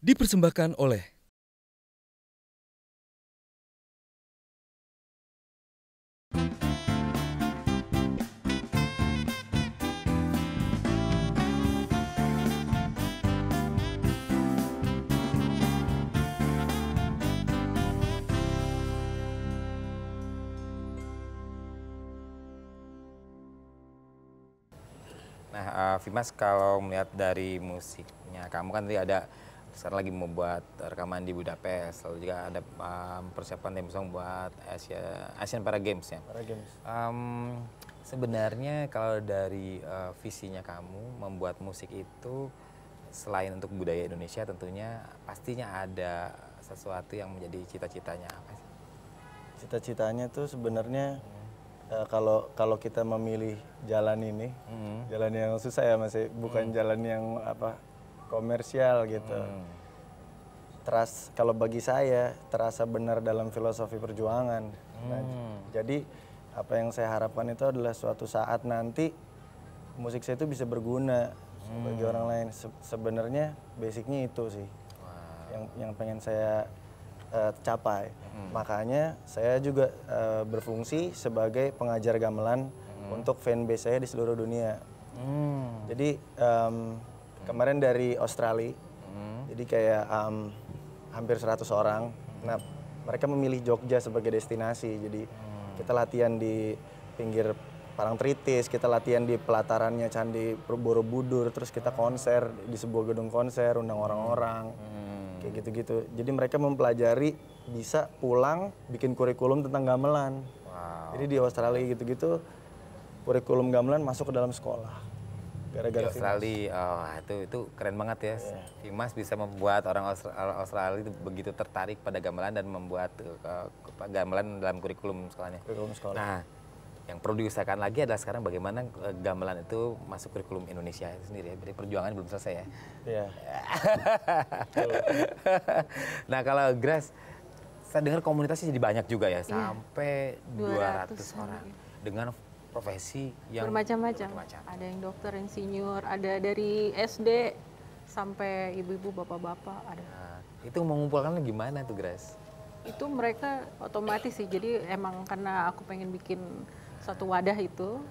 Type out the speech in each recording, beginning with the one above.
Dipersembahkan oleh Nah, Vimas, kalau melihat dari musiknya, kamu kan tadi ada sekarang lagi membuat rekaman di Budapest, lalu juga ada persiapan theme song buat Asian Para Games ya. Para Games. Sebenarnya kalau dari visinya kamu membuat musik itu selain untuk budaya Indonesia, tentunya pastinya ada sesuatu yang menjadi cita-citanya apa sih? Cita-citanya tuh sebenarnya kalau kita memilih jalan ini, jalan yang susah ya masih bukan jalan yang komersial gitu. Kalau bagi saya terasa benar dalam filosofi perjuangan. Nah, jadi apa yang saya harapkan itu adalah suatu saat nanti musik saya itu bisa berguna bagi orang lain. Sebenarnya basicnya itu sih yang pengen saya capai. Makanya saya juga berfungsi sebagai pengajar gamelan untuk fanbase saya di seluruh dunia. Jadi kemarin dari Australia, jadi kayak hampir 100 orang. Nah, mereka memilih Jogja sebagai destinasi. Jadi kita latihan di pinggir Parangtritis, kita latihan di pelatarannya Candi Borobudur, terus kita konser di sebuah gedung konser, undang orang-orang. Kayak gitu-gitu. Jadi mereka mempelajari, bisa pulang bikin kurikulum tentang gamelan. Jadi di Australia gitu-gitu kurikulum gamelan masuk ke dalam sekolah. Gara-gara di Australia, itu keren banget ya. Vimas bisa membuat orang Australia itu begitu tertarik pada gamelan dan membuat gamelan dalam kurikulum sekolahnya. Kurikulum sekolah. Nah, yang perlu diusahakan lagi adalah sekarang bagaimana gamelan itu masuk kurikulum Indonesia itu sendiri ya. Berarti perjuangan belum selesai ya. Iya. Nah, kalau Grace, saya dengar komunitasnya jadi banyak juga ya, sampai 200 orang dengan profesi yang bermacam-macam. Ada yang dokter, insinyur, ada dari SD sampai ibu-ibu, bapak-bapak ada. Nah, itu mengumpulkannya gimana tuh, Grace? Itu mereka otomatis sih. Jadi emang karena aku pengen bikin suatu wadah itu.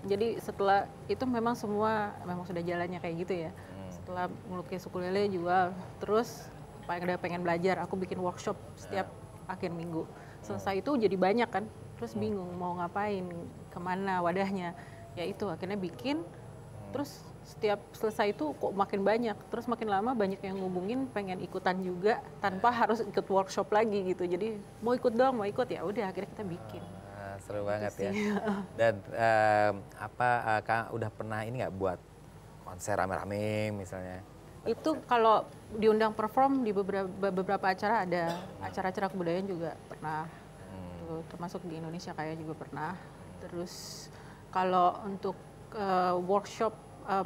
Jadi setelah itu memang semua sudah jalannya kayak gitu ya. Setelah melukis ukulele jual, terus pengen belajar, aku bikin workshop setiap akhir minggu. Selesai itu jadi banyak kan, terus bingung mau ngapain, kemana wadahnya. Ya itu akhirnya bikin, terus setiap selesai itu kok makin banyak, terus makin lama banyak yang ngubungin pengen ikutan juga tanpa harus ikut workshop lagi gitu. Jadi mau ikut dong, mau ikut, ya udah akhirnya kita bikin. Seru banget ya. Dan udah pernah ini nggak buat konser rame-rame misalnya? Itu kalau diundang perform di beberapa acara, ada acara-acara kebudayaan juga pernah. Termasuk di Indonesia kayak juga pernah. Terus kalau untuk workshop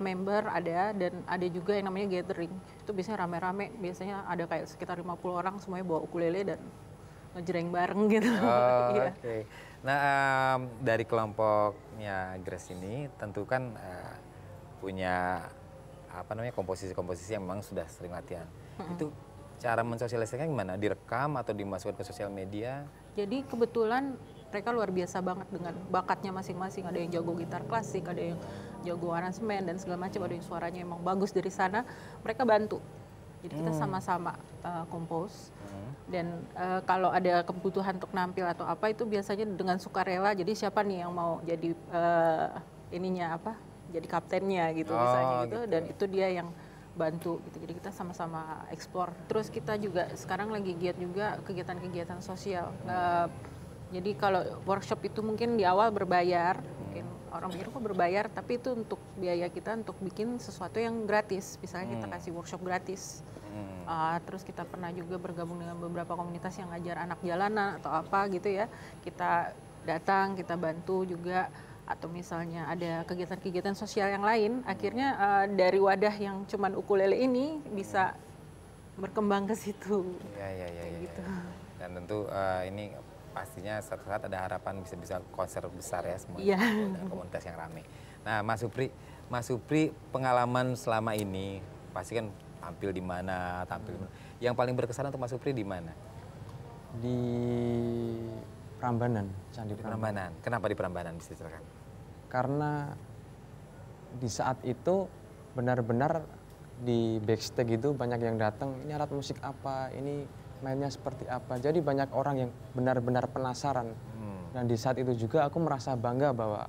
member ada, dan ada juga yang namanya gathering. Itu biasanya rame-rame, biasanya ada kayak sekitar 50 orang semuanya bawa ukulele dan ngejreng bareng gitu. Oke. Nah, dari kelompoknya Grace ini tentu kan punya komposisi-komposisi yang memang sudah sering latihan. Itu cara mensosialisasikan gimana? Direkam atau dimasukkan ke sosial media? Jadi kebetulan mereka luar biasa banget dengan bakatnya masing-masing. Ada yang jago gitar klasik, ada yang jago aransemen dan segala macam, ada yang suaranya emang bagus dari sana. Mereka bantu. Jadi kita sama-sama compose. Dan kalau ada kebutuhan untuk nampil atau apa, itu biasanya dengan sukarela. Jadi siapa nih yang mau jadi jadi kaptennya gitu misalnya gitu. Dan itu dia yang bantu gitu. Jadi kita sama-sama explore. Terus kita juga sekarang lagi giat juga kegiatan-kegiatan sosial. Jadi kalau workshop itu mungkin di awal berbayar, mungkin orang mikir kok berbayar, tapi itu untuk biaya kita untuk bikin sesuatu yang gratis. Misalnya kita kasih workshop gratis. Terus kita pernah juga bergabung dengan beberapa komunitas yang ngajar anak jalanan atau apa gitu ya. Kita datang, kita bantu juga. Atau misalnya ada kegiatan-kegiatan sosial yang lain, akhirnya dari wadah yang cuman ukulele ini bisa berkembang ke situ. Iya. Gitu. Dan tentu ini pastinya suatu saat ada harapan bisa konser besar ya semua komunitas yang ramai. Nah, Mas Supri, pengalaman selama ini pasti kan tampil di mana, tampil di mana. Yang paling berkesan untuk Mas Supri di mana? Di Prambanan, Candi Di Prambanan. Prambanan. Kenapa di Prambanan bisa diceritakan? Karena di saat itu benar-benar di backstage itu banyak yang datang, ini alat musik apa, ini mainnya seperti apa. Jadi banyak orang yang benar-benar penasaran. Dan di saat itu juga aku merasa bangga bahwa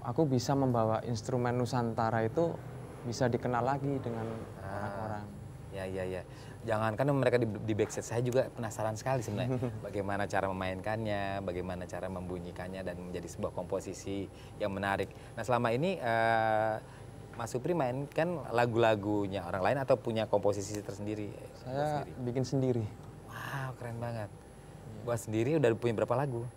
aku bisa membawa instrumen Nusantara itu bisa dikenal lagi dengan orang-orang. Ya. Jangankan mereka di backstage, saya juga penasaran sekali sebenarnya. Bagaimana cara memainkannya, bagaimana cara membunyikannya dan menjadi sebuah komposisi yang menarik. Nah selama ini Mas Supri mainkan lagu-lagunya orang lain atau punya komposisi tersendiri? Saya bikin sendiri. Wow, keren banget. Buat sendiri udah punya berapa lagu?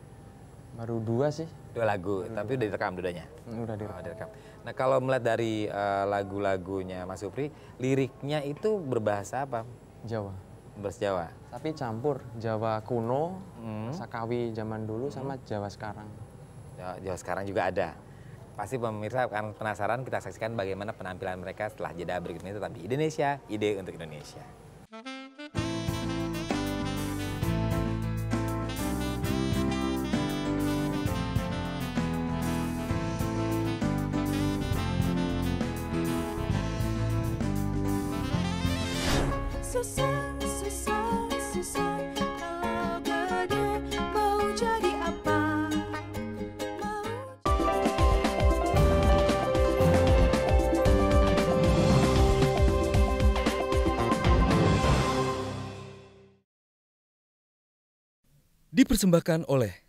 Baru 2 sih. 2 lagu, tapi udah direkam dudanya? Udah direkam. Oh, direkam. Nah kalau melihat dari lagu-lagunya Mas Supri, liriknya itu berbahasa apa? Jawa. Berbahasa Jawa? Tapi campur Jawa kuno, Sakawi zaman dulu sama Jawa sekarang. Jawa sekarang juga ada. Pasti pemirsa akan penasaran, kita saksikan bagaimana penampilan mereka setelah jeda berikut ini. Tetap di Indonesia, ide untuk Indonesia. Susah kalau gede mau jadi apa? Dipersembahkan oleh